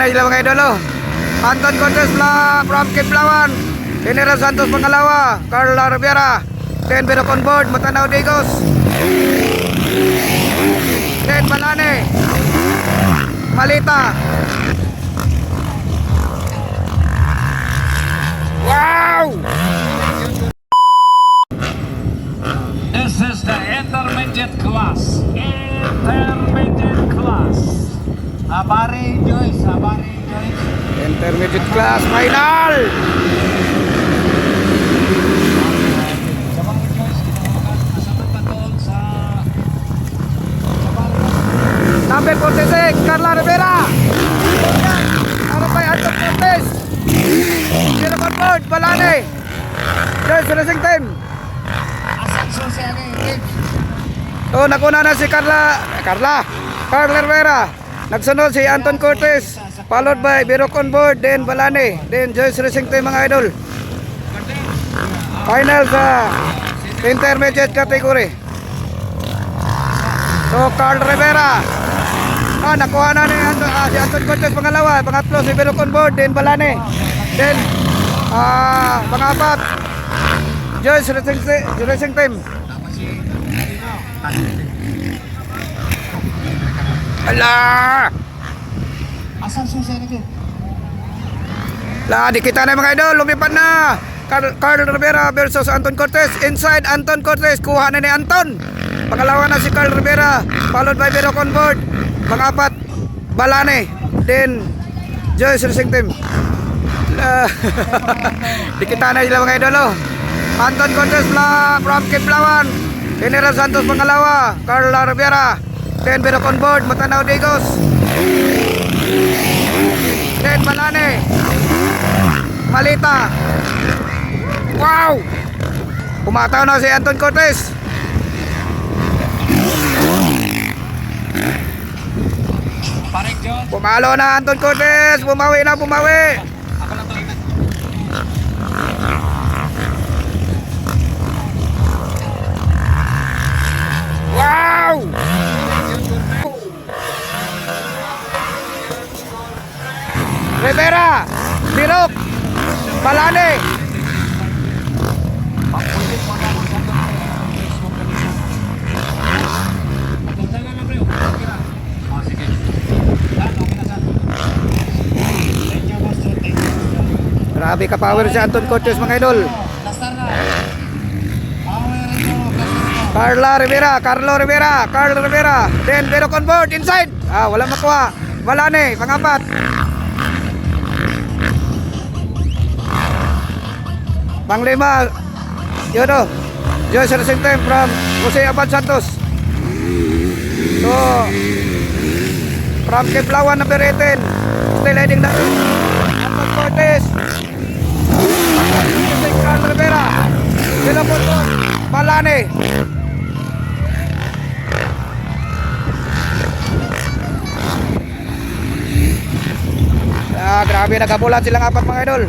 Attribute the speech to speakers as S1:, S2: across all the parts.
S1: Sila mga idolo. Anton Cortez from Kiplawan, General Santos Pangalawa, Carla Rivera, then Bero Conboard, Matanaw Digos, then Balane, Malita. Wow!
S2: This is the intermediate class. Intermediate class. Abari Joyce, Abari Joyce.
S1: Intermediate class final.
S2: Sabang Joyce, kasama pa doon sa
S1: Number 46, Carla Rivera. Ano pa yung Anton Cortez? Bero Conboard, Balane, Joyce Racing Team.
S2: Asanso siya ni
S1: So nakuna na si Carla Rivera. Nagsunod si Anton Cortez, followed by Bero Conboard, then Balane, then Joyce Racing Team mga idol. Final sa intermediate category. So Carl Rivera. Nakuha na ni si Anton Cortez pangalawa, pangatlo si Bero Conboard, then Balane. Then pangapat Joyce Racing Team. Ala!
S2: Asanso siya ni
S1: La, di kita na mga idol, lumipad na. Carl Rivera versus Anton Cortez. Inside Anton Cortez, kuha na ni Anton. Pangalawa na si Carl Rivera, followed by Bero Conboard. Pangapat, Balane, then Joyce Racing Team. Di kita na sila mga idol. Anton Cortez from Kiplawan, General Santos Pangalawa, Carla Rivera, then Bero Conboard, Matanaw Digos, then Balane, Malita. Wow! Pumataw na si Anton Cortez.
S2: Pareng John.
S1: Pumalo na Anton Cortez. Bumawi na, bumawi.
S2: Ako lang to.
S1: Wow! Rivera, Birok, Balane. Grabe ka power si Anton Cortez mga idol. Carlo Rivera, then Bero Conboard inside. Wala makuha. Balane, pangapat. Panglima, yun o, Joyce Racing Team from Jose Abad Santos. So, from Kiplawan number 18, still heading na Anton Cortez, Carl Rivera, Bero Conboard, Balane. Grabe, nagkabulan silang apat mga idol.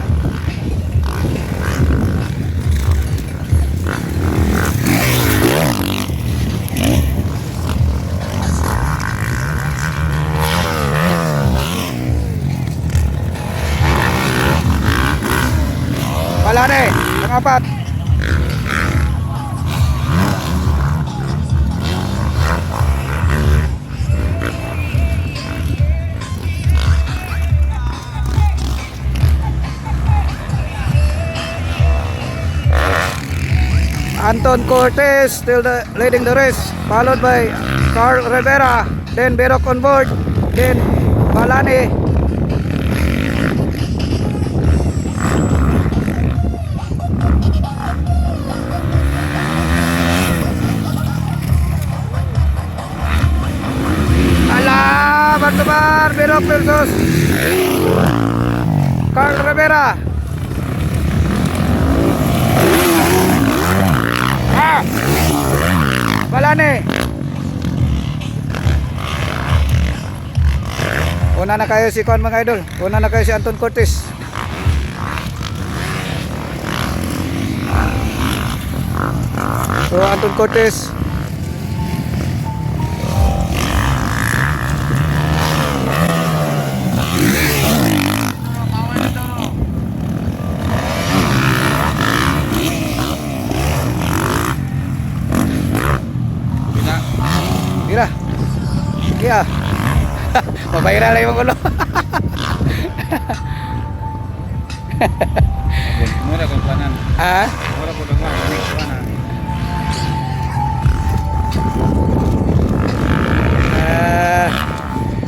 S1: Balane, pangapat. Anton Cortez still leading the race, followed by Carl Rivera, then Bero Conboard, then Balane. Bar Bero versus Carl Rivera. Balane. Una na kayo si Kon mga idol. Una na kayo si Anton Cortez. So Anton Cortez Mabayra lang yung ulo.
S2: Mura kung panan.
S1: Ah?
S2: Mura ko lang panan.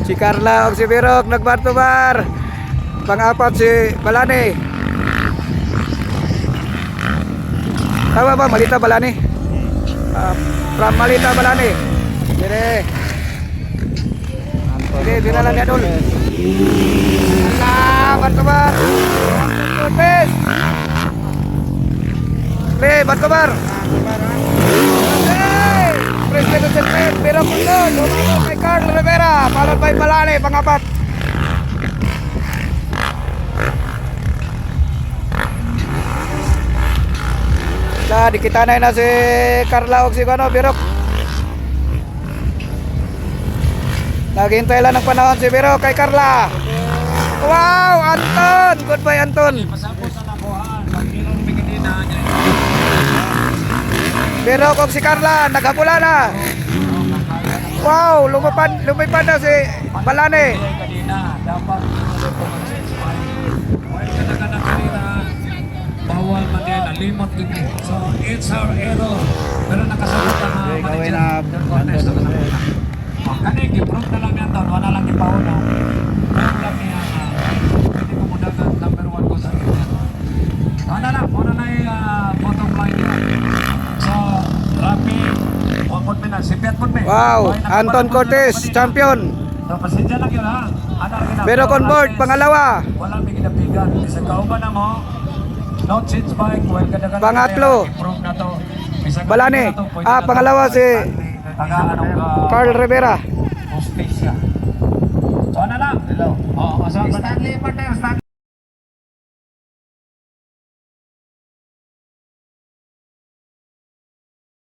S1: Si Carla o si Birok nagbar-to-bar. Pang-apat si Balani. Tama ba? Malita Balani? From Malita Balani. Dire. Dire, binalan niya dul. Allah, bar-to-bar. Cortez. Le, bar-to-bar. Presidente del Senate, Birok Undol, lumabot kay Carl Rivera, followed by Balani, pang-apat. Dikitanay na si Carla o si Birok. Naghintay lang ng panahon si Birok kay Carla. Wow, Anton! Goodbye, Anton.
S2: Pasapos sa nakuhaan. Pag-irong bigyan na niya.
S1: Birok o si Carla, naghapula na. Wow, lumipad na si Balani.
S2: Kanina, dapat kadang-kadang kanina bawal man din, nalimot din. So, it's our error. Pero nakasagot ang manager. Contest na kasagot. Kanig, i-prove na lang yan doon. Wala lang ipauna. Prove lang niya. Hindi ko muna ka number 1 ko sa kanya. Wala lang yung bottom line niya. So, Rapi, wapot mo na. Sipiat mo na.
S1: Wow, Anton Cortez, champion.
S2: So, pasensya lang yun ha.
S1: Birok on board, pangalawa.
S2: Wala may ginabigan. Isa kauban na mo. No change bike. Well, kadang-kadang
S1: Pangatlo.
S2: improve na to. Isa ka-
S1: Balani.
S2: na to, pwede
S1: Ah,
S2: na to.
S1: pangalawa si Carl Rivera.
S2: Hostage siya. So, ano lang? Hello. Oh, Stanley Martin, Stanley.